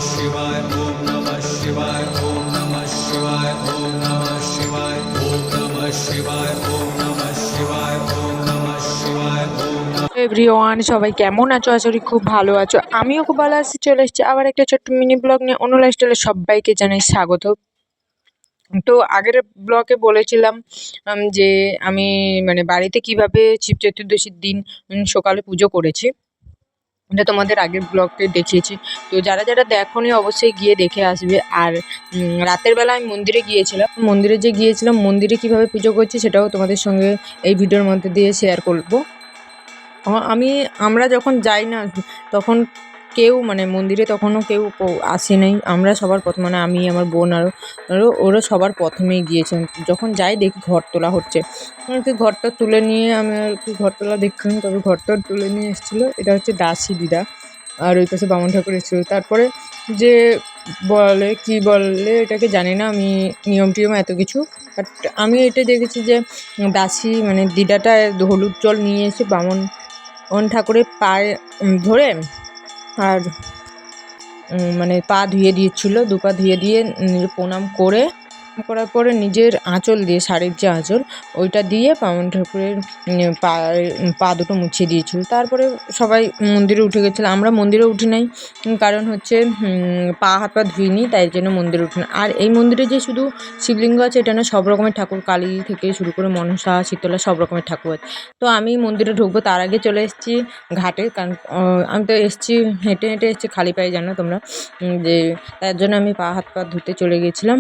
शिवाय ओम नमः शिवाय ओम नमः शिवाय ओम नमः शिवाय ओम नमः शिवाय ओम नमः शिवाय ओम नमः शिवाय ओम এভরিওয়ান, সবাই কেমন আছো? আশা করি খুব ভালো আছো। আমিও খুব ভালো আছি। চলে এসেছি আবার একটা ছোট্ট মিনি ব্লগ নিয়ে। অন্য লাইফস্টাইলে সবাইকে জানাই স্বাগত। তো আগের ব্লগে বলেছিলাম যে আমি মানে বাড়িতে কিভাবে শিব চতুর্দশীর দিন সকালে পুজো করেছি। এটা তোমাদের আগের ব্লগে দেখিয়েছি। তো যারা যারা দেখোনি অবশ্যই গিয়ে দেখে আসবে। আর রাতের বেলা আমি মন্দিরে গিয়েছিলাম। মন্দিরে কিভাবে পুজো করছি সেটাও তোমাদের সঙ্গে এই ভিডিওর মধ্যে দিয়ে শেয়ার করবো। আমরা যখন যাই না তখন কেউ মানে মন্দিরে তখনও কেউ আসে নাই। আমরা সবার প্রথম মানে আমি, আমার বোন আরও ওরা সবার প্রথমেই গিয়েছেন। যখন যাই দেখি ঘর তোলা হচ্ছে। ঘরটা তুলে নিয়ে আমি আর কি ঘর তোলা দেখছিলাম, তবে ঘরটা তুলে নিয়ে এসেছিলো। এটা হচ্ছে দাসী দিদা, আর ওই পাশে বামুন ঠাকুর এসেছিলো। তারপরে যে কি বলে এটাকে জানি না আমি, নিয়ম টিয়ম এত কিছু। বাট আমি এটা দেখেছি যে দাসী মানে দিদাটা হলুদ জল নিয়ে এসে বামুন ঠাকুরের পায়ে ধরে আর মানে পা ধুয়ে দিয়েছিল, দুপা ধুয়ে দিয়ে প্রণাম করার পরে নিজের আঁচল দিয়ে, শাড়ির যে আঁচল ওইটা দিয়ে বামুন ঠাকুরের পা দুটো মুছিয়ে দিয়েছিল। তারপরে সবাই মন্দিরে উঠে গেছিলো। আমরা মন্দিরে উঠি নাই, কারণ হচ্ছে পা হাত পা ধুইনি, তাই জন্য মন্দিরে উঠি না। আর এই মন্দিরে যে শুধু শিবলিঙ্গ আছে এটা না, সব রকমের ঠাকুর, কালী থেকে শুরু করে মনসা, শীতলা সব রকমের ঠাকুর আছে। তো আমি মন্দিরে ঢুকবো তার আগে চলে এসেছি ঘাটে, কারণ আমি তো এসেছি হেঁটে হেঁটে এসেছি, খালি পায়ে জানো তোমরা, যে তার জন্য আমি পা হাত পা ধুতে চলে গেছিলাম।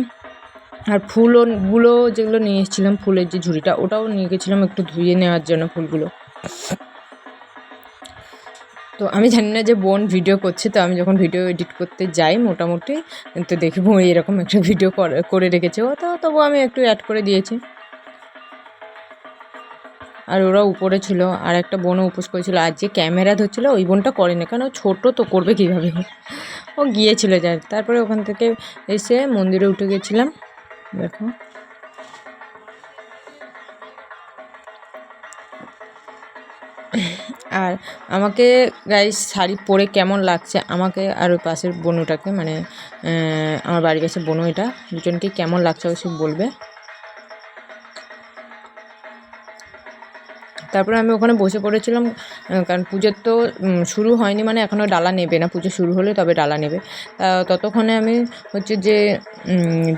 আর ফুলগুলো যেগুলো নিয়ে এসেছিলাম, ফুলের যে ঝুড়িটা ওটাও নিয়ে গেছিলাম একটু ধুয়ে নেওয়ার জন্য ফুলগুলো। তো আমি জানি না যে বোন ভিডিও করছে, তো আমি যখন ভিডিও এডিট করতে যাই মোটামুটি তো দেখবো এরকম একটা ভিডিও করে রেখেছে ও, তো তবু আমি একটু অ্যাড করে দিয়েছি। আর ওরা উপরে ছিল, আর একটা বোনও উপোস করেছিল। আর যে ক্যামেরা ধরছিল ওই বোনটা করে না, কারণ ছোটো তো করবে কীভাবে, ও গিয়েছিল যার। তারপরে ওখান থেকে এসে মন্দিরে উঠে গেছিলাম। দেখো আর আমাকে গাইস শাড়ি পরে কেমন লাগছে আমাকে আর ওই পাশের বোনটাকে, মানে আমার বাড়ির পাশের বোনও, এটা দুজনকে কেমন লাগছে অবশ্যই বলবে। তারপরে আমি ওখানে বসে পড়েছিলাম, কারণ পুজোর তো শুরু হয়নি, মানে এখনও ডালা নেবে না, পুজো শুরু হলে তবে ডালা নেবে। ততক্ষণে আমি হচ্ছে যে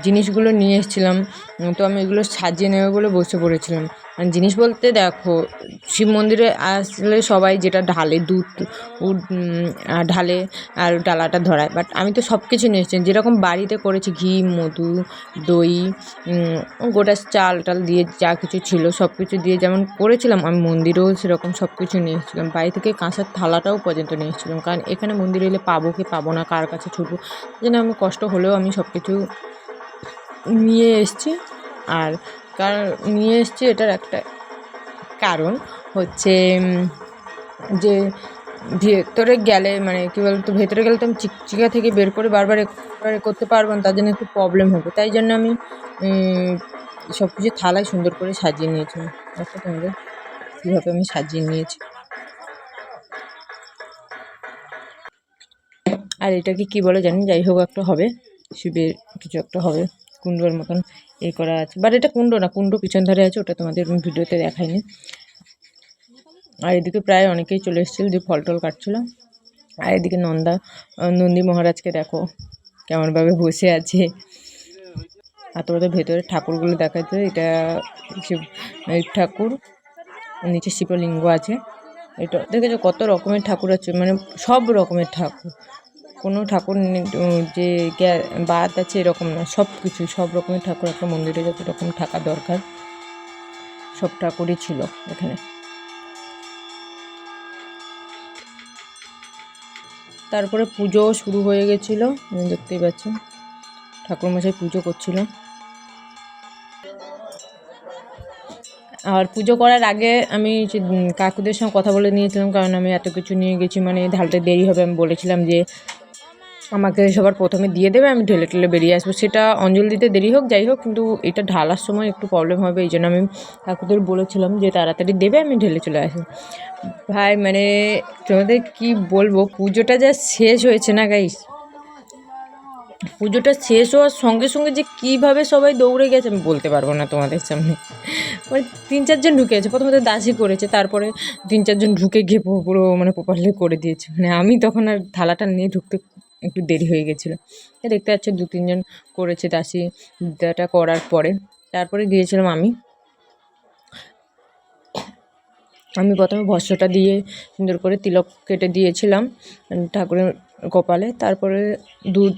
জিনিসগুলো নিয়ে এসেছিলাম, তো আমি এগুলো সাজিয়ে নেবে বলে বসে পড়েছিলাম। জিনিস বলতে দেখো, শিব মন্দিরে আসলে সবাই যেটা ঢালে, দুধ ঢালে আর ডালাটা ধরায়। বাট আমি তো সব কিছু নিয়ে এসেছি, যেরকম বাড়িতে করেছি, ঘি, মধু, দই, গোটা চাল টাল দিয়ে যা কিছু ছিল সব কিছু দিয়ে যেমন করেছিলাম, আমি মন্দিরেও সেরকম সব কিছু নিয়ে এসেছিলাম। বাড়ি থেকে কাঁসার থালাটাও পর্যন্ত নিয়ে এসেছিলাম, কারণ এখানে মন্দিরে এলে পাবো কি পাবো না, কার কাছে ছুটবো, যেন আমি কষ্ট হলেও আমি সব কিছু নিয়ে এসেছি। আর নিয়ে এসেছি এটার একটা কারণ হচ্ছে যে ভেতরে গেলে, মানে কী বলতো, ভেতরে গেলে তো আমি চিকচিকা থেকে বের করে বারবার করতে পারবো না, তার জন্য একটু প্রবলেম হবে। তাই জন্য আমি সব কিছু থালায় সুন্দর করে সাজিয়ে নিয়েছি। দেখো তোমাদের কীভাবে আমি সাজিয়ে নিয়েছি। আর এটাকে কি বলে জানি, যাই হোক একটা হবে, শিবের কিছু একটা হবে, কুণ্ডর মতন করা আছে। বাট এটা কুণ্ড না, কুণ্ড পিছন ধারে আছে, ওটা তোমাদের ভিডিওতে দেখায়নি। আর এদিকে প্রায় অনেকেই চলে এসেছিল যে ফল টল কাটছিল। আর এদিকে নন্দী মহারাজকে দেখো কেমনভাবে বসে আছে। আর তোমাদের ভেতরে ঠাকুরগুলো দেখাচ্ছে, এটা শিব ঠাকুর, নিচে শিবলিঙ্গ আছে। এটা দেখেছো কত রকমের ঠাকুর আছে, মানে সব রকমের ঠাকুর, কোনো ঠাকুর যে বাদ আছে এরকম না, সব কিছু সব রকমের ঠাকুর একটা মন্দিরে যত রকম থাকা দরকার সব ঠাকুরই ছিল এখানে। তারপরে পুজো শুরু হয়ে গেছিলো, দেখতেই পাচ্ছি ঠাকুরমশাই পুজো করছিল। আর পুজো করার আগে আমি কাকুদের সঙ্গে কথা বলে নিয়েছিলাম, কারণ আমি এত কিছু নিয়ে গেছি, মানে ঢালতে দেরি হবে। আমি বলেছিলাম যে আমাকে সবার প্রথমে দিয়ে দেবে, আমি ঢেলে ঢেলে বেরিয়ে আসবো, সেটা অঞ্জলি দিতে দেরি হোক যাই হোক, কিন্তু এটা ঢালার সময় একটু প্রবলেম হবে, এই জন্য আমি কাকুদের বলেছিলাম যে তাড়াতাড়ি দেবে, আমি ঢেলে চলে আসবো। ভাই মানে তোমাদের কি বলবো, পুজোটা যা শেষ হয়েছে না গাইস, পুজোটা শেষ হওয়ার সঙ্গে সঙ্গে যে কীভাবে সবাই দৌড়ে গেছে আমি বলতে পারবো না তোমাদের সামনে। মানে 3-4 জন ঢুকে আছে, প্রথমে দাসী করেছে, তারপরে 3-4 জন ঢুকে গিয়ে পুরো মানে প্রপারলি করে দিয়েছে। মানে আমি তখন আর থালাটা নিয়ে ঢুকতে একটু দেরি হয়ে গেছিলো। দেখতে পাচ্ছ 2-3 জন করেছে দাসী বিদ্যাটা করার পরে, তারপরে গিয়েছিলাম আমি প্রথমে ভস্মটা দিয়ে সুন্দর করে তিলক কেটে দিয়েছিলাম ঠাকুরের কপালে। তারপরে দুধ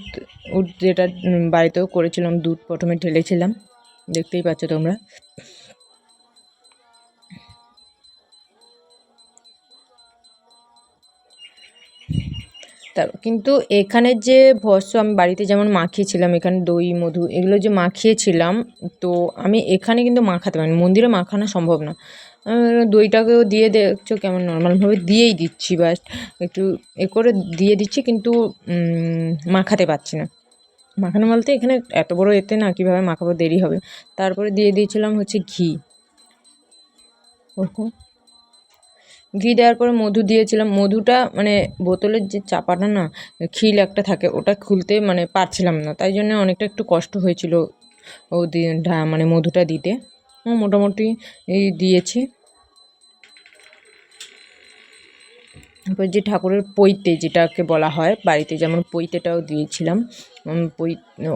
যেটা বাড়িতেও করেছিলাম, দুধ প্রথমে ঢেলেছিলাম, দেখতেই পাচ্ছ তোমরা। কিন্তু এখানে যে ভস্ম আমি বাড়িতে যেমন মাখিয়েছিলাম, এখানে দই মধু এগুলো যে মাখিয়েছিলাম, তো আমি এখানে কিন্তু মাখাতে পারিনি, মন্দিরে মাখানো সম্ভব না। দইটাকেও দিয়ে দেখছো কেমন নর্মালভাবে দিয়েই দিচ্ছি, বাস একটু করে দিয়ে দিচ্ছি, কিন্তু মাখাতে পারছি না। মাখানো বলতে এখানে এত বড় এতে না কীভাবে মাখাবো, দেরি হবে। তারপরে দিয়ে দিয়েছিলাম হচ্ছে ঘি, ওরকম ঘি দেওয়ার পরে মধু দিয়েছিলাম। মধুটা মানে বোতলের যে চাপাটা না খিল একটা থাকে, ওটা খুলতে মানে পারছিলাম না, তাই জন্য অনেকটা একটু কষ্ট হয়েছিল ও মানে মধুটা দিতে। মোটামুটি দিয়েছি। তারপর যে ঠাকুরের পৈতে যেটাকে বলা হয়, বাড়িতে যেমন পৈতেটাও দিয়েছিলাম।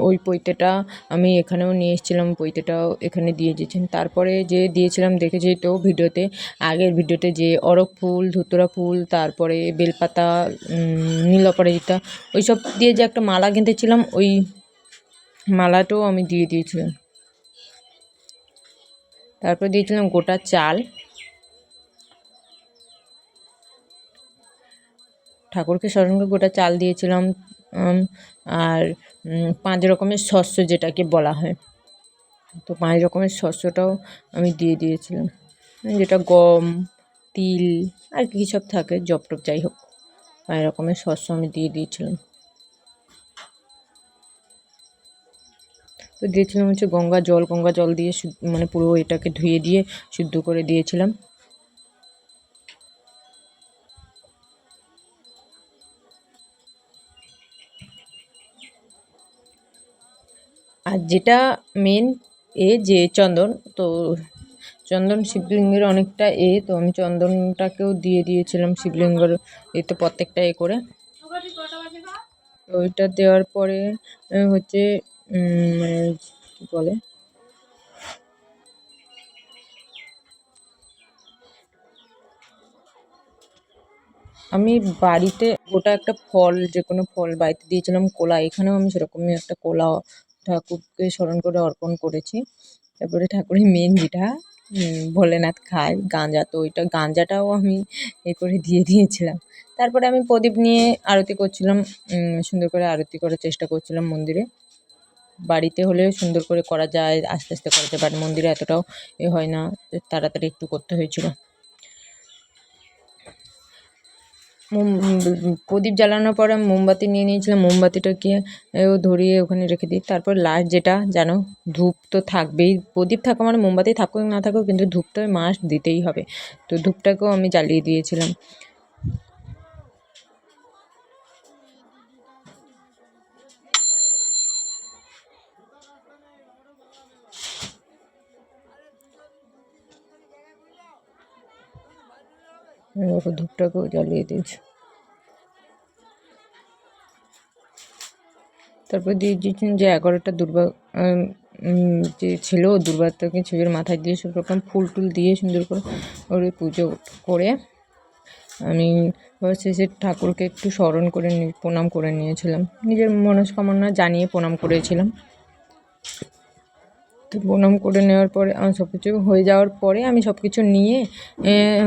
ওই পৈতেটা আমি এখানেও নিয়ে এসেছিলাম, পৈতেটাও এখানে দিয়ে দিয়েছেন। তারপরে যে দিয়েছিলাম দেখেছি তো ভিডিওতে, আগের ভিডিওতে, যে অরক ফুল, ধুতুরা ফুল, তারপরে বেলপাতা, নীল অপরাজিতা, ওই সব দিয়ে যে একটা মালা গেঁথেছিলাম, ওই মালাটাও আমি দিয়ে দিয়েছিলাম। তারপর দিয়েছিলাম গোটা চাল, ঠাকুরকে স্মরণ করে গোটা চাল দিয়েছিলাম। আর 5 রকমের শস্য যেটাকে বলা হয়, তো 5 রকমের শস্যটাও আমি দিয়ে দিয়েছিলাম, যেটা গম, তিল আর কী সব থাকে, জব টপ যাই হোক, 5 রকমের শস্য আমি দিয়ে দিয়েছিলাম। তো দিয়েছিলাম হচ্ছে গঙ্গা জল দিয়ে মানে পুরো এটাকে ধুয়ে দিয়ে শুদ্ধ করে দিয়েছিলাম। আর যেটা মেন যে চন্দন, তো চন্দন শিবলিঙ্গের অনেকটা তো আমি চন্দনটাকেও দিয়ে দিয়েছিলাম শিবলিঙ্গের তো প্রত্যেকটা করে। তো ওইটা দেওয়ার পরে হচ্ছে কী বলে, আমি বাড়িতে গোটা একটা ফল, যে কোনো ফল বাড়িতে দিয়েছিলাম, কোলা, এখানেও আমি সেরকমই একটা কোলা ঠাকুরকে স্মরণ করে অর্পণ করেছি। তারপরে ঠাকুরের মেন যেটা ভোলেনাথ খায় গাঁজা, তো ওইটা গাঁজাটাও আমি করে দিয়ে দিয়েছিলাম। তারপরে আমি প্রদীপ নিয়ে আরতি করছিলাম, সুন্দর করে আরতি করার চেষ্টা করছিলাম মন্দিরে। বাড়িতে হলেও সুন্দর করে করা যায়, আস্তে আস্তে করা যায়, বাট মন্দিরে এতটাও হয় না, তাড়াতাড়ি একটু করতে হয়েছিল। প্রদীপ জ্বালানোর পরে আমি মোমবাতি নিয়ে নিয়েছিলাম, মোমবাতিটাকে ধরিয়ে ওখানে রেখে দিই। তারপর লাস্ট যেটা জানো, ধূপ তো থাকবেই, প্রদীপ থাকা মানে মোমবাতি থাকুক না থাকুক, কিন্তু ধূপটা মাস্ট দিতেই হবে, তো ধূপটাকেও আমি জ্বালিয়ে দিয়েছিলাম। ধূপটাকেও জ্বালিয়ে দিয়েছি। তারপর দিয়ে দিয়েছেন যে 11টা দুর্বা যে ছিল, দুর্বাটাকে শিবের মাথায় দিয়ে সব রকম ফুল টুল দিয়ে সুন্দর করে ওর পুজো করে আমি শেষে ঠাকুরকে একটু স্মরণ করে প্রণাম করে নিয়েছিলাম, নিজের মনস্কামনা জানিয়ে প্রণাম করেছিলাম। তো প্রণাম করে নেওয়ার পরে আমার সব কিছু হয়ে যাওয়ার পরে আমি সব কিছু নিয়ে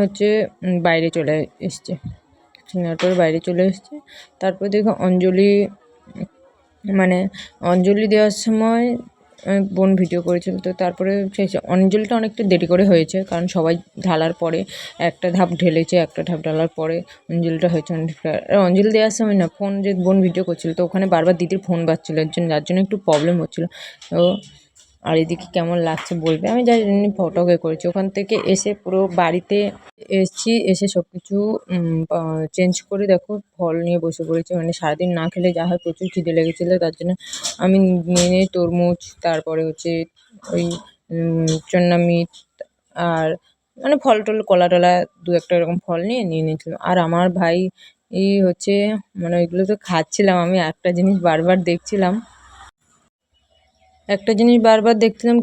হচ্ছে বাইরে চলে এসছে, নেওয়ার পরে বাইরে চলে এসছে। তারপর দেখো অঞ্জলি, মানে অঞ্জলি দেওয়ার সময় বোন ভিডিও করেছিল, তো তারপরে সেই অঞ্জলিটা অনেকটা দেরি করে হয়েছে, কারণ সবাই ঢালার পরে একটা ধাপ ঢেলেছে, একটা ধাপ ঢালার পরে অঞ্জলিটা হয়েছে অনেকটা। অঞ্জলি দেওয়ার সময় না ফোন, যে বোন ভিডিও করছিল, তো ওখানে বারবার দিদির ফোন বাজছিলো, যার জন্য একটু প্রবলেম হচ্ছিলো। তো আর এদিকে কেমন লাগছে বলবে। আমি যাই এমনি ফটোকে করেছি। ওখান থেকে এসে পুরো বাড়িতে এসেছি, এসে সব কিছু চেঞ্জ করে দেখো ফল নিয়ে বসে পড়েছি। মানে সারাদিন না খেলে যা হয়, প্রচুর খিদে লেগেছিলো, তার জন্য আমি নিয়ে নিই তরমুজ, তারপরে হচ্ছে ওই চন্না মিট, আর মানে ফল টল কলা টলা দু একটা এরকম ফল নিয়ে নিয়েছিলাম। আর আমার ভাই হচ্ছে মানে ওইগুলো তো খাচ্ছিলাম, আমি একটা জিনিস বারবার দেখছিলাম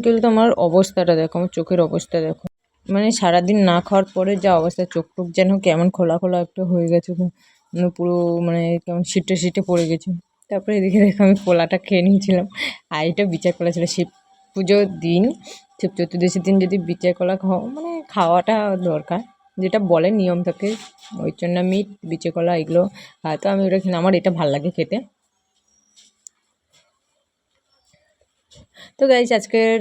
কি বলতো, আমার অবস্থাটা দেখো, আমার চোখের অবস্থা দেখো। মানে সারাদিন না খাওয়ার পরে যা অবস্থা, চোখ টোক যেন কেমন খোলা খোলা একটা হয়ে গেছে, পুরো মানে কেমন সিটে সিটে পড়ে গেছে। তারপরে এদিকে দেখো আমি কলাটা খেয়ে নিয়েছিলাম, আর এটা বিচার কলা ছিল। শিব পুজোর দিন, শিব চতুর্দশীর দিন যদি বিচার কলা মানে খাওয়াটা দরকার, যেটা বলে নিয়ম থাকে। ওই জন্য মিট বিচার কলা এগুলো হয়তো আমি ওটা খেলে, আমার এটা ভাল লাগে খেতে। তো গাইজ আজকের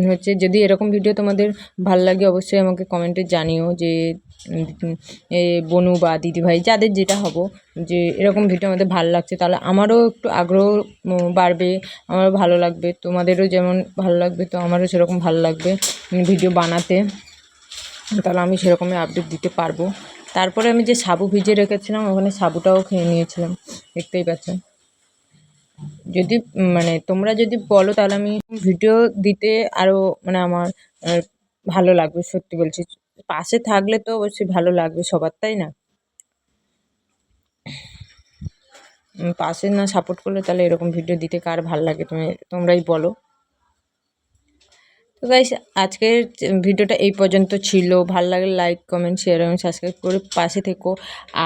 হচ্ছে, যদি এরকম ভিডিও তোমাদের ভাল লাগে অবশ্যই আমাকে কমেন্টে জানিও, যে বনু বা দিদিভাই যাদের যেটা হবো, যে এরকম ভিডিও আমাদের ভালো লাগছে, তাহলে আমারও একটু আগ্রহ বাড়বে, আমারও ভালো লাগবে, তোমাদেরও যেমন ভালো লাগবে, তো আমারও সেরকম ভালো লাগবে ভিডিও বানাতে, তাহলে আমি সেরকমই আপডেট দিতে পারবো। তারপরে আমি যে সাবু ভিজিয়ে রেখেছিলাম, ওখানে সাবুটাও খেয়ে নিয়েছিলাম, দেখতেই পাচ্ছেন। যদি মানে তোমরা যদি বলো, তাহলে আমি ভিডিও দিতে আরও মানে আমার ভালো লাগবে, সত্যি বলছি। পাশে থাকলে তো অবশ্যই ভালো লাগবে সবার, তাই না? পাশে না সাপোর্ট করলে তাহলে এরকম ভিডিও দিতে কার ভালো লাগে, তোমরাই বলো। তো গাইস আজকের ভিডিওটা এই পর্যন্ত ছিল। ভালো লাগলে লাইক কমেন্ট শেয়ার এবং সাবস্ক্রাইব করে পাশে থেকো।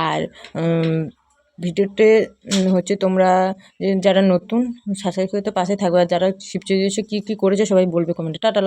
আর ভিডিওতে হচ্ছে তোমরা যারা নতুন সাবস্ক্রাইব করে তো পাশে থাকবে, আর যারা শিব চতুর্দশী কী কী করেছো সবাই বলবে কমেন্টে। টাটা।